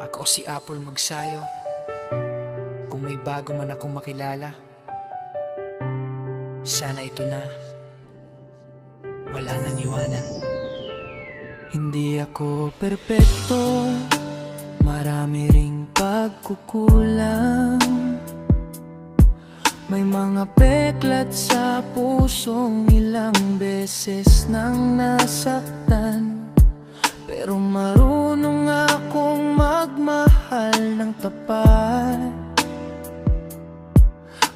Ako si Apple Magsayo. Kung may bago man akong makilala, sana ito na, wala nang iwanan. Hindi ako perpekto, marami ring pagkukulang. May mga peklat sa pusong ilang beses nang nasaktan. Pero marunong akong magmahal ng tapat.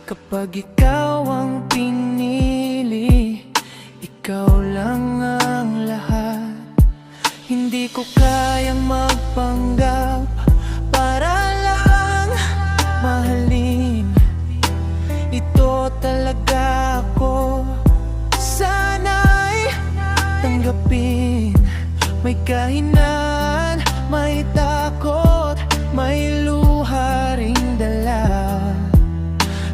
Kapag ikaw ang pinili, ikaw lang ang lahat. Hindi ko kayang magpanggap para lang mahalin. Ito talaga ako, sana'y tanggapin. May kahinaan, may takot, may luha ring dala.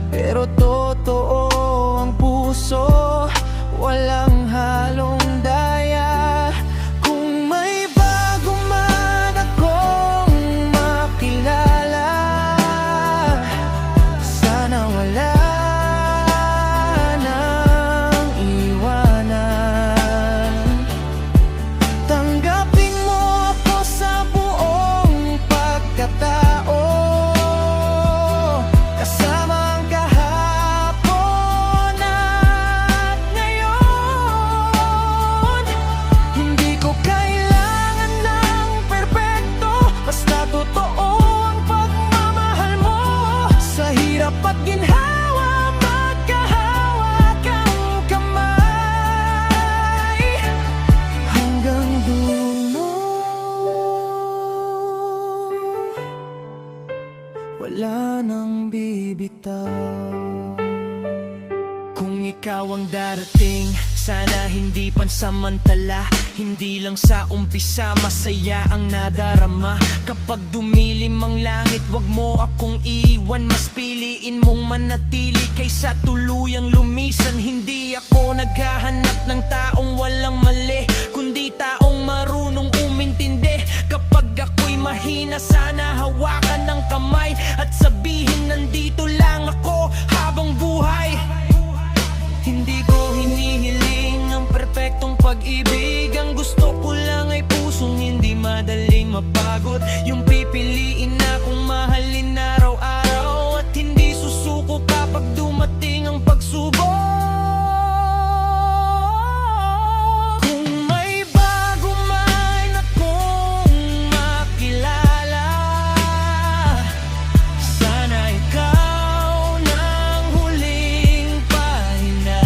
Pero totoo ang puso, walang halong daya. Kung may bago man akong makilala, sana wala nang iwanan. Tanggapin mo ako sa buong pagkatao, kasama ang kahapon at ngayon. Hindi ko kailangan ng perpekto, basta totoo ang pagmamahal mo. Sa hirap at ginhawa, magkahawak ang kamay hanggang dulo. Wala nang bibitaw. Kung ikaw ang darating, sana hindi pansamantala. Hindi lang sa umpisa, masaya ang nadarama. Kapag dumilim ang langit, wag mo akong iwan. Mas piliin mong manatili kaysa tuluyang lumisan. Hindi ako naghahanap ng taong walang mali, kundi taong marunong umintindi. Kapag ako'y mahina, sana hawakan ng kamay at sabihin nandito lang ako habang buhay. Hindi ko hinihiling ang perpektong pag-ibig. Ang gusto ko lang ay pusong hindi madaling mapagod. Yung pipiliin na kung mahalin araw-araw at hindi susuko kapag dumating ang pagsubok. Kung may bago man akong makilala, sana ikaw nang huling pahina.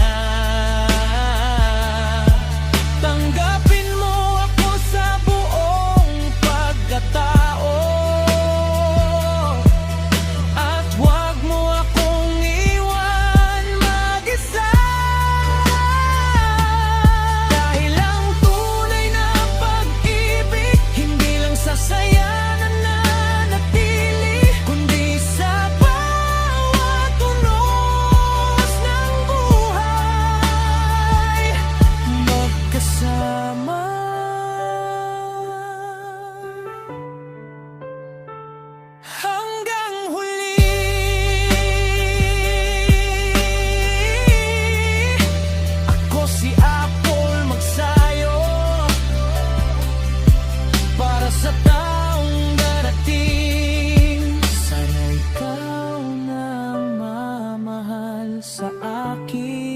Tanggapin mo ako sa buong pagkatao, at huwag mo akong iwan mag-isa. Dahil ang tunay na pag-ibig, hindi lang sa saya nananatili, kundi sa bawat unos ng buhay. Magkasama hanggang huli. Ako si Apple Magsayo, para sa taong darating. Sana ikaw na mamahal sa akin.